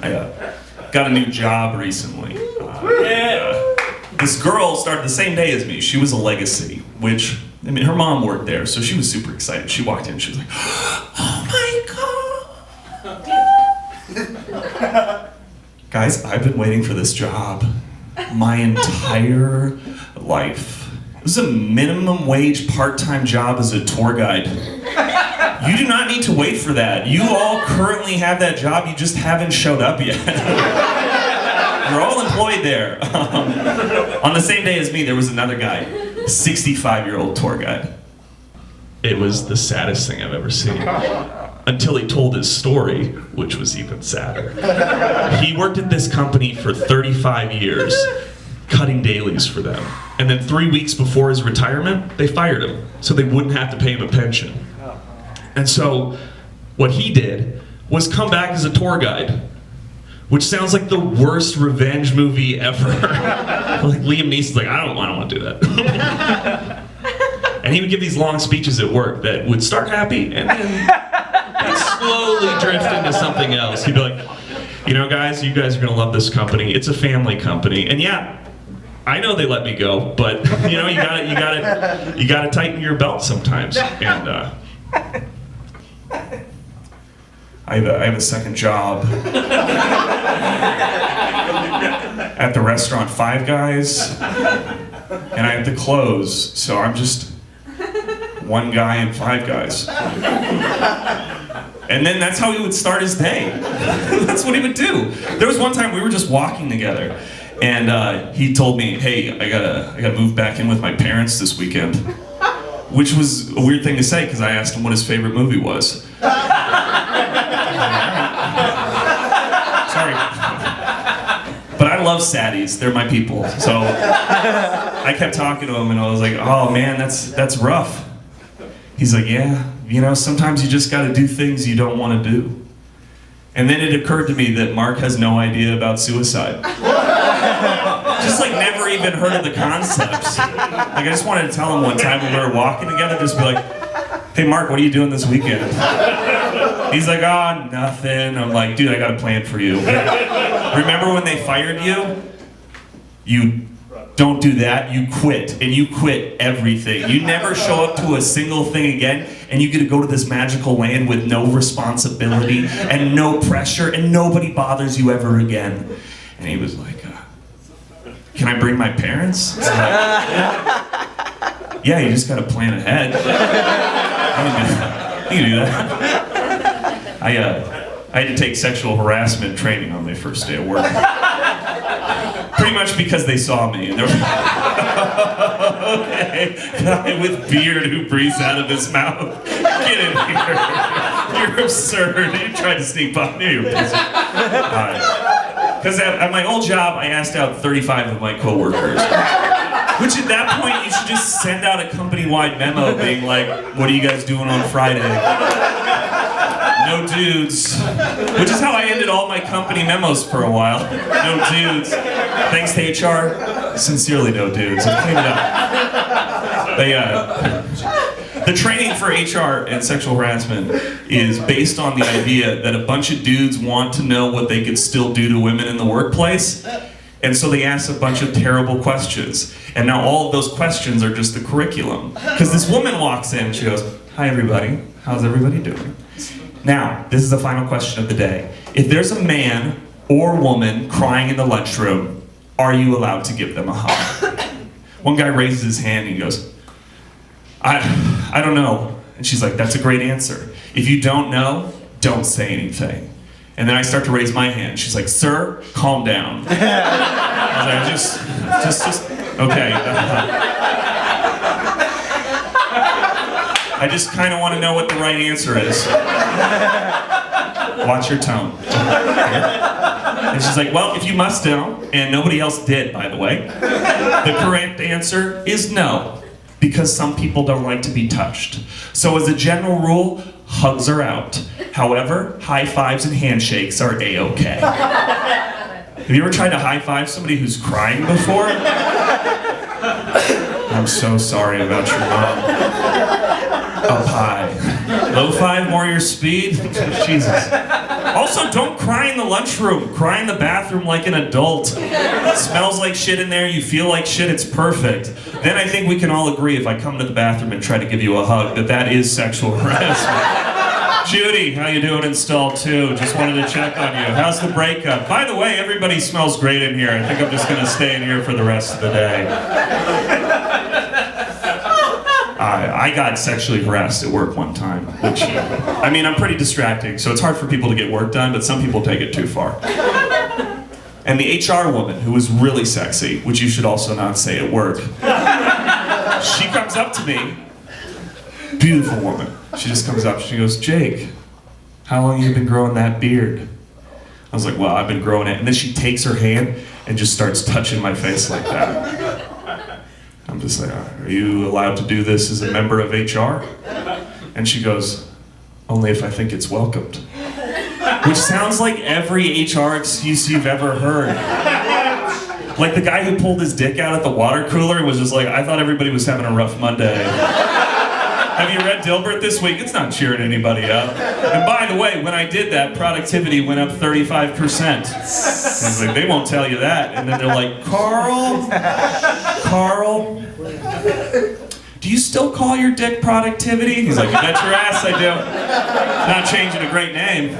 I got a new job recently. This girl started the same day as me. She was a legacy, which, I mean, her mom worked there, so she was super excited. She walked in, she was like, oh my God. Guys, I've been waiting for this job my entire life. It was a minimum wage part-time job as a tour guide. You do not need to wait for that. You all currently have that job, you just haven't showed up yet. You're all employed there. On the same day as me, there was another guy, 65-year-old tour guide. It was the saddest thing I've ever seen. Until he told his story, which was even sadder. He worked at this company for 35 years, cutting dailies for them. And then 3 weeks before his retirement, they fired him, so they wouldn't have to pay him a pension. And so, what he did was come back as a tour guide, which sounds like the worst revenge movie ever. Like Liam Neeson's like, I don't want to do that. And he would give these long speeches at work that would start happy and then he'd slowly drift into something else. He'd be like, you know guys, you guys are gonna love this company. It's a family company. And yeah, I know they let me go, but you know, you gotta tighten your belt sometimes. And I have a second job at the restaurant Five Guys, and I have to close, so I'm just one guy in Five Guys. And then that's how he would start his day. That's what he would do. There was one time we were just walking together, and he told me, hey, I gotta move back in with my parents this weekend. Which was a weird thing to say, because I asked him what his favorite movie was. Sorry. But I love saddies, they're my people. So I kept talking to him and I was like, oh man, that's rough. He's like, yeah, you know, sometimes you just gotta do things you don't wanna do. And then it occurred to me that Mark has no idea about suicide. Just like never even heard of the concepts. Like I just wanted to tell him one time when we were walking together, just be like, hey Mark, what are you doing this weekend? He's like, oh, nothing. I'm like, dude, I got a plan for you. Remember when they fired you? You don't do that, you quit. And you quit everything. You never show up to a single thing again, and you get to go to this magical land with no responsibility and no pressure, and nobody bothers you ever again. And he was like, can I bring my parents? Like, yeah, you just gotta plan ahead. You can do that. I had to take sexual harassment training on my first day of work. Pretty much because they saw me and they were like, okay, guy with beard who breathes out of his mouth. Get in here. You're absurd. You tried to sneak by me. Because at my old job, I asked out 35 of my coworkers. Which at that point, you should just send out a company-wide memo being like, what are you guys doing on Friday? No dudes. Which is how I ended all my company memos for a while. No dudes. Thanks to HR, sincerely no dudes. I cleaned it up. The training for HR and sexual harassment is based on the idea that a bunch of dudes want to know what they could still do to women in the workplace. And so they ask a bunch of terrible questions. And now all of those questions are just the curriculum. Because this woman walks in and she goes, hi everybody, how's everybody doing? Now, this is the final question of the day. If there's a man or woman crying in the lunchroom, are you allowed to give them a hug? One guy raises his hand and he goes, I don't know. And she's like, that's a great answer. If you don't know, don't say anything. And then I start to raise my hand. She's like, sir, calm down. I was like, just, okay. I just kind of want to know what the right answer is. Watch your tone. And she's like, well, if you must know, and nobody else did, by the way, the correct answer is no. Because some people don't like to be touched. So as a general rule, hugs are out. However, high fives and handshakes are A-okay. Have you ever tried to high five somebody who's crying before? I'm so sorry about your mom. Up high. Low five, more your speed. Jesus. Also, don't cry in the lunchroom. Cry in the bathroom like an adult. It smells like shit in there, you feel like shit, it's perfect. Then I think we can all agree if I come to the bathroom and try to give you a hug that is sexual harassment. Judy, how you doing in stall 2? Just wanted to check on you. How's the breakup? By the way, everybody smells great in here. I think I'm just gonna stay in here for the rest of the day. I got sexually harassed at work one time, which, I mean, I'm pretty distracting, so it's hard for people to get work done, but some people take it too far. And the HR woman, who was really sexy, which you should also not say at work, she comes up to me, beautiful woman. She just comes up, she goes, Jake, how long have you been growing that beard? I was like, well, I've been growing it. And then she takes her hand and just starts touching my face like that. I'm just like, are you allowed to do this as a member of HR? And she goes, only if I think it's welcomed. Which sounds like every HR excuse you've ever heard. Like the guy who pulled his dick out at the water cooler and was just like, I thought everybody was having a rough Monday. Have you read Dilbert this week? It's not cheering anybody up. And by the way, when I did that, productivity went up 35%. It's like, they won't tell you that. And then they're like, Carl, do you still call your dick productivity? He's like, you bet your ass I do. Not changing a great name.